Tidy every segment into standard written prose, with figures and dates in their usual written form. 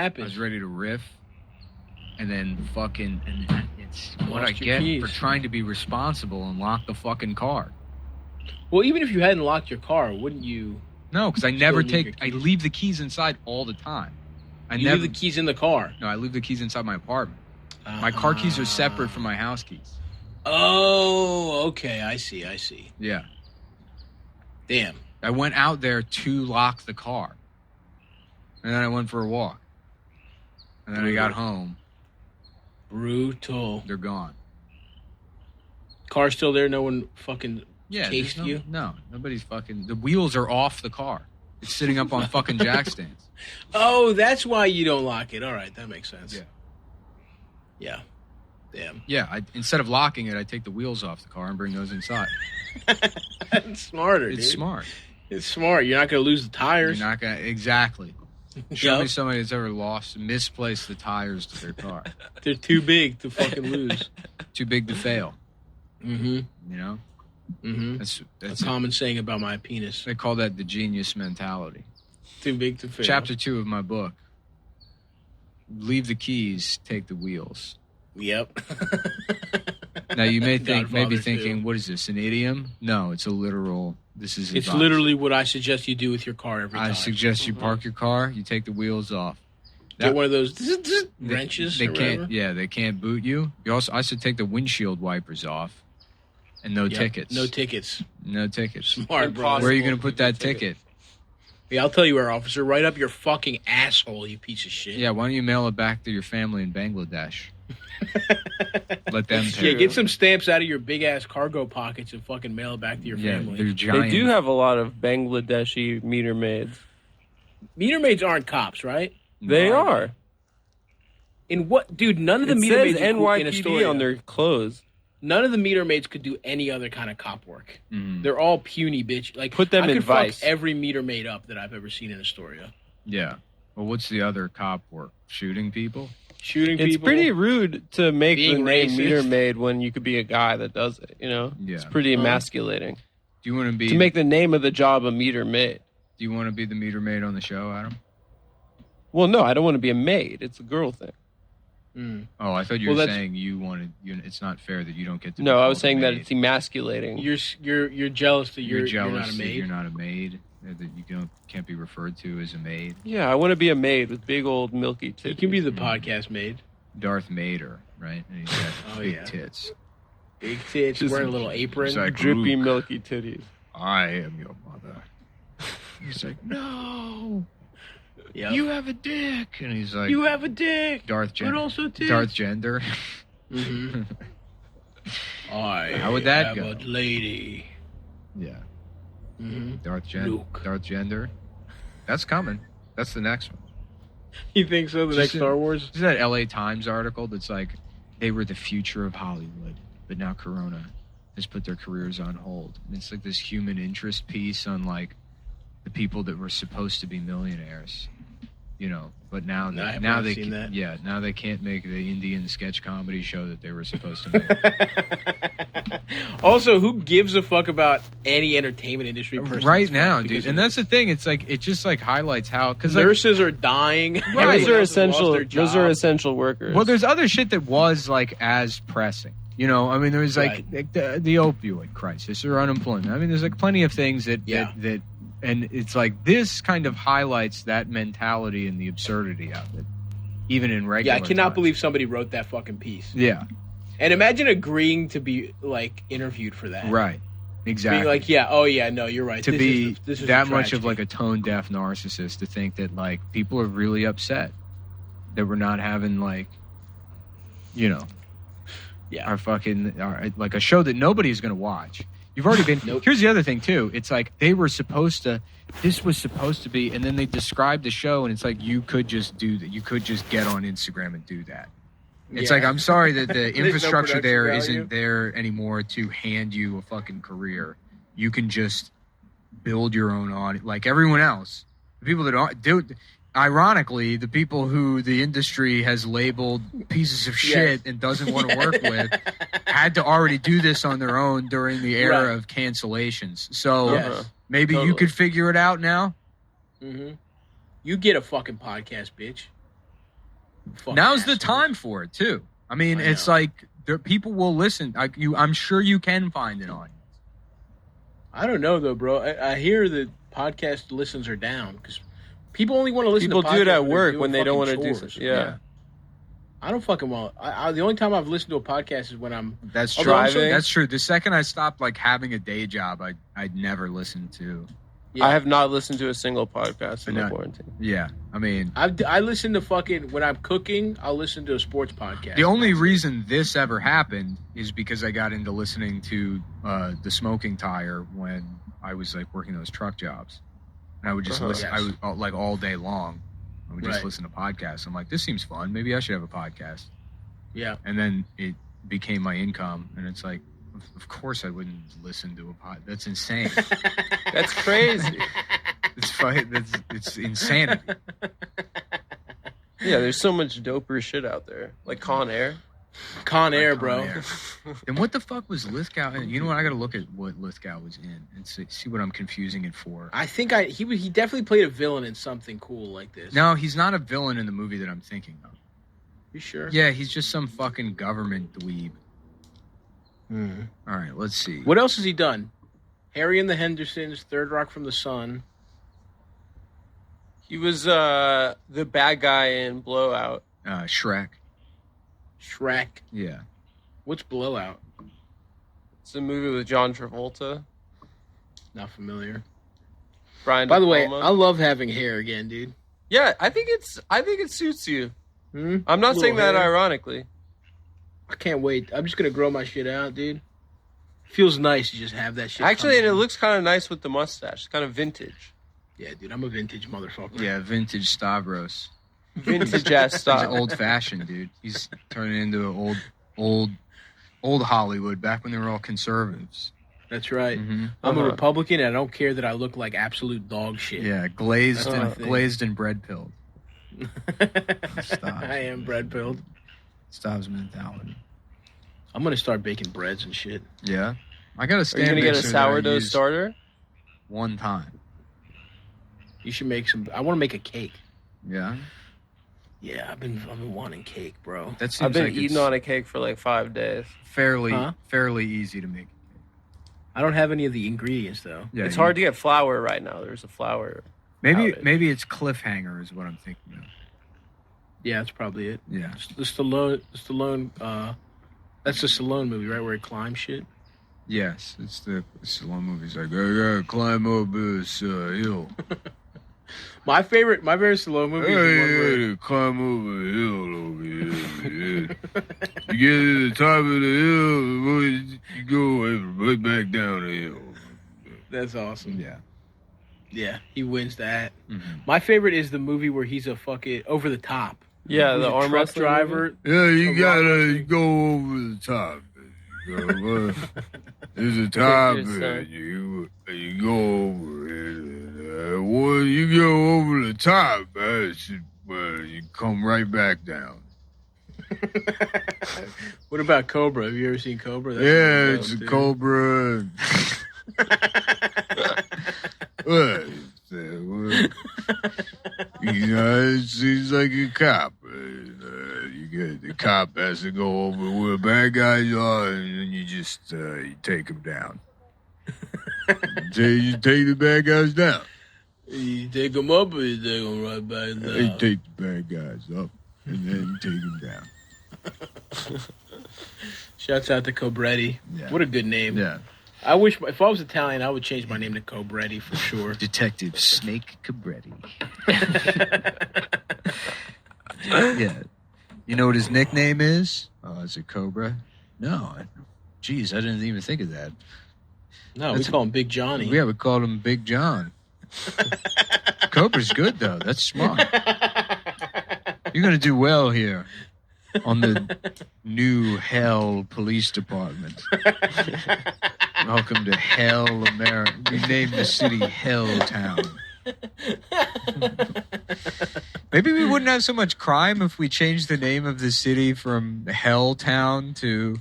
happened? I was ready to riff, and then and it's what I get for trying to be responsible and lock the fucking car. Well, even if you hadn't locked your car, wouldn't you? No, because I leave the keys inside all the time. Leave the keys in the car? No, I leave the keys inside my apartment. My car keys are separate from my house keys. Oh, okay. I see. Yeah. Damn. I went out there to lock the car. And then I went for a walk. And then I got home. Brutal. They're gone. Car's still there? No one fucking cased you? No, nobody's fucking... The wheels are off the car. It's sitting up on fucking jack stands. Oh, that's why you don't lock it. All right, that makes sense. Yeah. Damn. Yeah, instead of locking it, I take the wheels off the car and bring those inside. That's smarter, It's dude. smart. It's smart. You're not going to lose the tires. You're not going to... Exactly. Show me somebody that's ever misplaced the tires to their car. They're too big to fucking lose. Too big to fail. Mm-hmm. You know? Mm-hmm. That's a common saying about my penis. They call that the genius mentality. Too big to fail. Chapter 2 of my book. Leave the keys, take the wheels. Yep. Now you may be thinking, what is this, an idiom? No, it's a literal. This is. It's literally what I suggest you do with your car every time. I suggest you park your car, you take the wheels off. Get one of those wrenches. They can't. Yeah, they can't boot you. I should take the windshield wipers off, and no tickets. No tickets. No tickets. Smart, bro. Where are you going to put that ticket? Yeah, I'll tell you where, officer. Right up your fucking asshole, you piece of shit. Yeah, why don't you mail it back to your family in Bangladesh? Let them pay. Yeah, get some stamps out of your big ass cargo pockets and fucking mail it back to your family. They're giant. They do have a lot of Bangladeshi meter maids. Meter maids aren't cops, right? They are. In what, dude? None of the meter maids NYPD on their clothes. None of the meter maids could do any other kind of cop work. Mm. They're all puny bitch. Like, put them in Vice. Fuck every meter maid up that I've ever seen in Astoria. Yeah. Well, what's the other cop work? Shooting people? Shooting people. It's pretty rude to make the name racist. meter maid when you could be a guy that does it, you know? Yeah. It's pretty emasculating. Do you want to be... To make the name of the job a meter maid. Do you want to be the meter maid on the show, Adam? Well, no, I don't want to be a maid. It's a girl thing. Mm. Oh, I thought you were saying you wanted... it's not fair that you don't get to... No, I was saying that it's emasculating. You're jealous that you're jealous not a that maid. you're not a maid. That you can't be referred to as a maid. Yeah, I want to be a maid with big old milky titties. You can be the podcast maid. Darth Mater, right? And he's got big tits. Big tits, Just wearing a little apron. like, drippy, Luke, milky titties. I am your mother. He's like, no. Yep. You have a dick. And he's like... You have a dick. Darth Gender. But also tits. Darth Gender. Mm-hmm. How would that have go? a lady. Yeah. Mm-hmm. Darth Gender. That's coming. That's the next one. You think so? The next Star Wars? Is that LA Times article that's like, they were the future of Hollywood, but now Corona has put their careers on hold. And it's like this human interest piece on like the people that were supposed to be millionaires, you know. But now they can't make the Indian sketch comedy show that they were supposed to make. Also, who gives a fuck about any entertainment industry person right now, dude? And that's the thing. It's like it just like highlights how because nurses are dying. Right. Those are essential. Those are essential workers. Well, there's other shit that was like as pressing. You know, I mean, there was like the opioid crisis or unemployment. I mean, there's like plenty of things that and it's like this kind of highlights that mentality and the absurdity of it, even in regular. Yeah, I cannot times. believe somebody wrote that fucking piece. Yeah, and imagine agreeing to be like interviewed for that. Right. Exactly. Being like, no, you're right. To be that much of like a tone deaf narcissist to think that like people are really upset that we're not having like, you know, our like a show that nobody's going to watch. You've already been. Nope. Here's the other thing too. It's like they were supposed to. This was supposed to be, and then they described the show, and it's like you could just do that. You could just get on Instagram and do that. It's like I'm sorry that the infrastructure there isn't there anymore to hand you a fucking career. You can just build your own audience, like everyone else. The people that aren't do. Ironically, the people who the industry has labeled pieces of shit and doesn't want to work with had to already do this on their own during the era of cancellations. So maybe you could figure it out now. Mm-hmm. You get a fucking podcast, bitch. Now's the time for it too. I mean, it's like people will listen. I'm sure you can find an audience. I don't know though, bro. I hear that podcast listens are down because people only want to listen. People do it at work when they don't want to do something. Yeah. I don't fucking well. The only time I've listened to a podcast is when I'm driving. That's true. The second I stopped like having a day job, I'd never listen to. Yeah. I have not listened to a single podcast in the quarantine. Yeah, I mean, I listen to fucking when I'm cooking. I'll listen to a sports podcast. The only reason this ever happened is because I got into listening to the Smoking Tire when I was like working those truck jobs, and I would just listen. I would like all day long. I would just listen to podcasts. I'm like, this seems fun. Maybe I should have a podcast. Yeah, and then it became my income, and it's like. Of course I wouldn't listen to a pod. That's insane. That's crazy. It's insanity. Yeah, there's so much doper shit out there. Like Con Air. Con Air, bro. And what the fuck was Lithgow in? You know what? I gotta look at what Lithgow was in and see what I'm confusing it for. I think he definitely played a villain in something cool like this. No, he's not a villain in the movie that I'm thinking of. You sure? Yeah, he's just some fucking government dweeb. All right, let's see. What else has he done? Harry and the Hendersons, Third Rock from the Sun. He was the bad guy in Blowout. Shrek. Yeah. What's Blowout? It's a movie with John Travolta. Not familiar. Brian. By the way, I love having hair again, dude. Yeah, I think it suits you. I'm not saying that ironically. I can't wait. I'm just going to grow my shit out, dude. Feels nice to just have that shit. Actually, and it looks kind of nice with the mustache. It's kind of vintage. Yeah, dude, I'm a vintage motherfucker. Yeah, vintage Stavros. Vintage-ass style. He's old-fashioned, dude. He's turning into old Hollywood, back when they were all conservatives. That's right. Mm-hmm. I'm a Republican, and I don't care that I look like absolute dog shit. Yeah, glazed and bread-pilled. I am bread-pilled. Stav's mentality. I'm gonna start baking breads and shit. Yeah, I gotta stand. Are you gonna get a sourdough starter? One time. You should make some. I want to make a cake. Yeah. Yeah, I've been wanting cake, bro. I've been eating on a cake for like 5 days. Fairly easy to make. I don't have any of the ingredients though. Yeah, it's hard to get flour right now. There's a flour. Maybe it's cliffhanger is what I'm thinking of. Yeah, that's probably it. Yeah. The Stallone, that's the Stallone movie, right, where he climbs shit? Yes, it's the Stallone movie. It's like, I gotta climb up this hill. My favorite Stallone movie is the one where... climb over a hill over here. You get to the top of the hill, you go right back down the hill. That's awesome. Yeah. Yeah, he wins that. Mm-hmm. My favorite is the movie where he's a fucking over the top. Yeah, the arm truck driver. Yeah, you gotta go over the top. There's a top, and you go over it. When you go over the top, you come right back down. What about Cobra? Have you ever seen Cobra? That's it's a Cobra. What? You know, it seems like a cop. You get the cop has to go over where bad guys are, and then you just you take them down. You take the bad guys down. You take them up, or you take them right back down? You take the bad guys up, and then you take them down. Shouts out to Cobretti. Yeah. What a good name. Yeah. I wish, if I was Italian, I would change my name to Cobretti for sure. Detective Snake Cobretti. Yeah. You know what his nickname is? Oh, is it Cobra? No. Jeez, I didn't even think of that. No, we call him Big Johnny. Yeah, we call him Big John. Cobra's good, though. That's smart. You're going to do well here on the new Hell Police Department. Welcome to Hell, America. We named the city Helltown. Maybe we wouldn't have so much crime if we changed the name of the city from Helltown to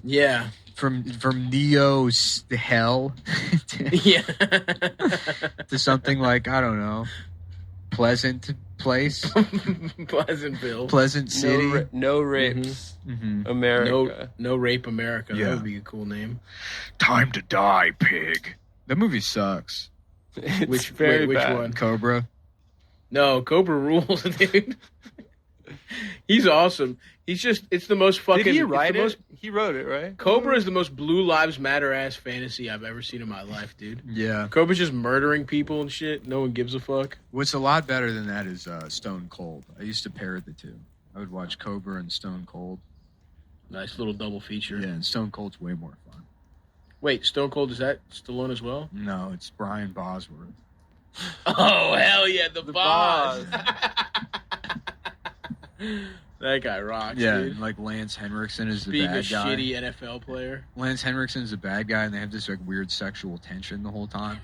from Neo Hell to something like, I don't know, Pleasant place. Pleasantville. Pleasant City. No rapes. Mm-hmm. America. No rape America. Yeah. That would be a cool name. Time to die, pig. That movie sucks. Which one? Cobra. No, Cobra rules, dude. He's awesome. It's the most fucking. Did he write it? He wrote it, right? Cobra is the most Blue Lives Matter ass fantasy I've ever seen in my life, dude. Yeah. Cobra's just murdering people and shit. No one gives a fuck. What's a lot better than that is Stone Cold. I used to pair the two. I would watch Cobra and Stone Cold. Nice little double feature. Yeah, and Stone Cold's way more fun. Wait, Stone Cold, is that Stallone as well? No, it's Brian Bosworth. Oh, hell yeah, the boss. Boss. That guy rocks, Yeah, dude. and like Lance Henriksen is Being the bad a guy. shitty NFL player. Lance Henriksen's the bad guy, and they have this like weird sexual tension the whole time.